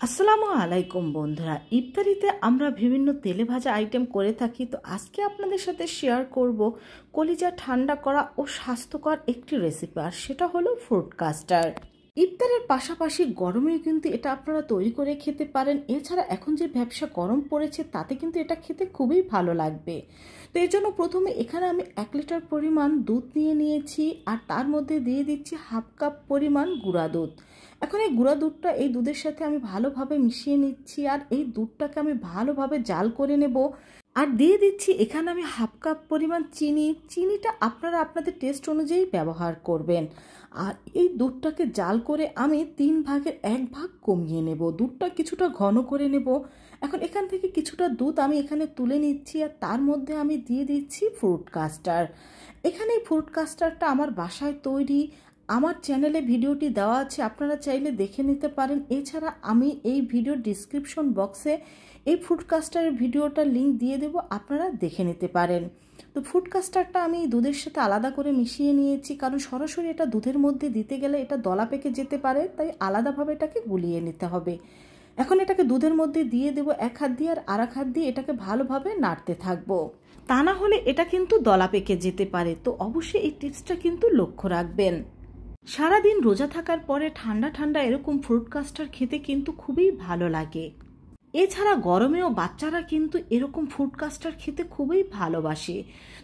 আসসালামু আলাইকুম বন্ধুরা, ইফতারিতে আমরা বিভিন্ন তেলে ভাজা আইটেম করে থাকি। তো আজকে আপনাদের সাথে শেয়ার করব কলিজা ঠান্ডা করা ও স্বাস্থ্যকর একটি রেসিপি, আর সেটা হলো ফ্রুট কাস্টার্ড। ইফতারের পাশাপাশি গরমেও কিন্তু এটা আপনারা তৈরি করে খেতে পারেন। এছাড়া এখন যে ব্যবসা গরম পড়েছে তাতে কিন্তু এটা খেতে খুবই ভালো লাগবে। তো এই জন্য প্রথমে এখানে আমি 1 লিটার পরিমাণ দুধ নিয়েছি, আর তার মধ্যে দিয়ে দিচ্ছি হাফ কাপ পরিমাণ গুঁড়া দুধ। এখন এই গুঁড়া দুধটা এই দুধের সাথে আমি ভালোভাবে মিশিয়ে নিচ্ছি, আর এই দুধটাকে আমি ভালোভাবে জাল করে নেব। আর দিয়ে দিচ্ছি এখানে আমি হাফ কাপ পরিমাণ চিনি। চিনিটা আপনারা আপনাদের টেস্ট অনুযায়ী ব্যবহার করবেন। আর এই দুধটাকে জাল করে আমি 3 ভাগের 1 ভাগ কমিয়ে নেব, দুধটা কিছুটা ঘন করে নেব। এখন এখান থেকে কিছুটা দুধ আমি এখানে তুলে নিচ্ছি, আর তার মধ্যে আমি দিয়ে দিচ্ছি ফ্রুট কাস্টার্ড। এখানে এই ফ্রুট কাস্টার্ডটা আমার বাসায় তৈরি, আমার চ্যানেলে ভিডিওটি দেওয়া আছে, আপনারা চাইলে দেখে নিতে পারেন। এছাড়া আমি এই ভিডিওর ডিসক্রিপশন বক্সে এই ফ্রুট কাস্টার্ডের ভিডিওটার লিঙ্ক দিয়ে দেব, আপনারা দেখে নিতে পারেন। তো ফ্রুট কাস্টার্ডটা আমি দুধের সাথে আলাদা করে মিশিয়ে নিয়েছি, কারণ সরাসরি এটা দুধের মধ্যে দিতে গেলে এটা দলা পেকে যেতে পারে, তাই আলাদাভাবে এটাকে গুলিয়ে নিতে হবে। এখন এটাকে দুধের মধ্যে দিয়ে দেবো 1 হাত দিয়ে, আর আরেক হাত দিয়ে এটাকে ভালোভাবে নাড়তে থাকবো, তা না হলে এটা কিন্তু দলা পেকে যেতে পারে। তো অবশ্যই এই টিপসটা কিন্তু লক্ষ্য রাখবেন। সারাদিন রোজা থাকার পরে ঠান্ডা ঠান্ডা এরকম ফ্রুট কাস্টার্ড খেতে কিন্তু খুবই ভালো লাগে। এছাড়া গরমেও বাচ্চারা কিন্তু এরকম ফ্রুট কাস্টার্ড খেতে খুবই ভালোবাসে।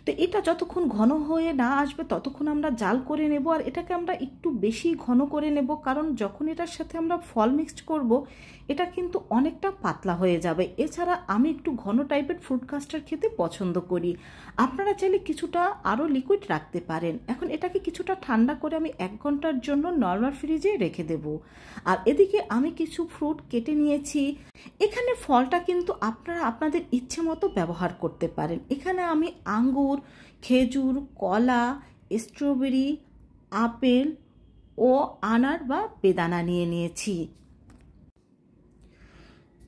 তো এটা যতক্ষণ ঘন হয়ে না আসবে ততক্ষণ আমরা জাল করে নেব, আর এটাকে আমরা একটু বেশি ঘন করে নেব, কারণ যখন এটার সাথে আমরা ফল মিক্সড করব এটা কিন্তু অনেকটা পাতলা হয়ে যাবে। এছাড়া আমি একটু ঘন টাইপের ফ্রুট কাস্টার্ড খেতে পছন্দ করি, আপনারা চাইলে কিছুটা আরও লিকুইড রাখতে পারেন। এখন এটাকে কিছুটা ঠান্ডা করে আমি 1 ঘন্টার জন্য নর্মাল ফ্রিজে রেখে দেব। আর এদিকে আমি কিছু ফ্রুট কেটে নিয়েছি। এখানে ফলটা কিন্তু আপনারা আপনাদের ইচ্ছে মতো ব্যবহার করতে পারেন। এখানে আমি আঙ্গুর, খেজুর, কলা, স্ট্রবেরি, আপেল ও আনার বা বেদানা নিয়েছি।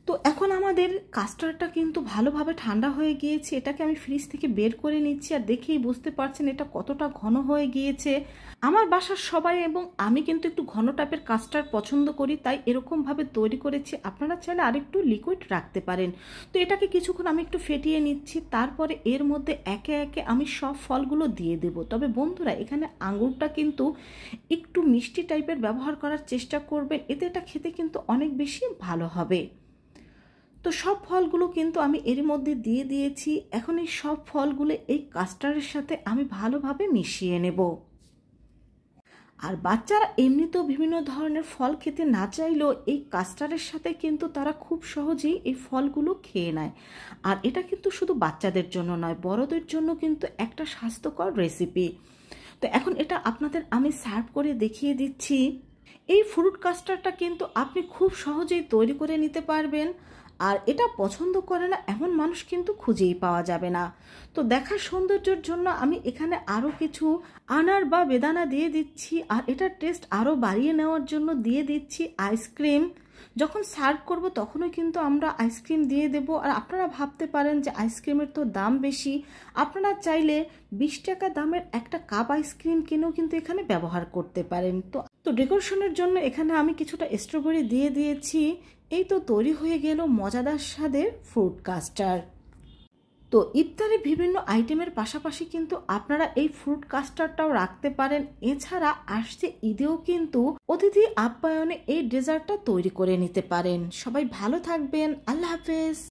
তো এখন আমাদের কাস্টার্ডটা কিন্তু ভালোভাবে ঠান্ডা হয়ে গিয়েছে। এটাকে আমি ফ্রিজ থেকে বের করে নিচ্ছি, আর দেখেই বুঝতে পারছেন এটা কতটা ঘন হয়ে গিয়েছে। আমার বাসার সবাই এবং আমি কিন্তু একটু ঘন টাইপের কাস্টার্ড পছন্দ করি, তাই এরকমভাবে তৈরি করেছি। আপনারা চাইলে আরেকটু লিকুইড রাখতে পারেন। তো এটাকে কিছুক্ষণ আমি একটু ফেটিয়ে নিচ্ছি, তারপরে এর মধ্যে একে একে আমি সব ফলগুলো দিয়ে দেব। তবে বন্ধুরা, এখানে আঙুরটা কিন্তু একটু মিষ্টি টাইপের ব্যবহার করার চেষ্টা করবেন, এতে এটা খেতে কিন্তু অনেক বেশি ভালো হবে। তো সব ফলগুলো কিন্তু আমি এর মধ্যে দিয়ে দিয়েছি। এখন এই সব ফলগুলো এই কাস্টার্ডের সাথে আমি ভালোভাবে মিশিয়ে নেব। আর বাচ্চারা এমনিতেও বিভিন্ন ধরনের ফল খেতে না চাইলেও এই কাস্টার্ডের সাথে কিন্তু তারা খুব সহজেই এই ফলগুলো খেয়ে নেয়। আর এটা কিন্তু শুধু বাচ্চাদের জন্য নয়, বড়দের জন্য কিন্তু একটা স্বাস্থ্যকর রেসিপি। তো এখন এটা আপনাদের আমি সার্ভ করে দেখিয়ে দিচ্ছি। এই ফ্রুট কাস্টার্ডটা কিন্তু আপনি খুব সহজেই তৈরি করে নিতে পারবেন, আর এটা পছন্দ করে না এমন মানুষ কিন্তু খুঁজেই পাওয়া যাবে না। তো দেখার সৌন্দর্যের জন্য আমি এখানে আরও কিছু আনার বা বেদানা দিয়ে দিচ্ছি, আর এটার টেস্ট আরও বাড়িয়ে নেওয়ার জন্য দিয়ে দিচ্ছি আইসক্রিম। যখন সার্ভ করব তখনও কিন্তু আমরা আইসক্রিম দিয়ে দেব। আর আপনারা ভাবতে পারেন যে আইসক্রিমের তো দাম বেশি, আপনারা চাইলে 20 টাকা দামের একটা কাপ আইসক্রিম কিনেও কিন্তু এখানে ব্যবহার করতে পারেন। তো ডেকোরেশনের জন্য এখানে আমি কিছুটা স্ট্রবেরি দিয়ে দিয়েছি। এই তো তৈরি হয়ে গেল মজাদার স্বাদের ফ্রুট কাস্টার্ড। তো ইফতারে বিভিন্ন আইটেমের পাশাপাশি কিন্তু আপনারা এই ফ্রুট কাস্টার্ডটাও রাখতে পারেন। এছাড়া আসছে ঈদেও কিন্তু অতিথি আপ্যায়নে এই ডেজার্টটা তৈরি করে নিতে পারেন। সবাই ভালো থাকবেন, আল্লাহ হাফেজ।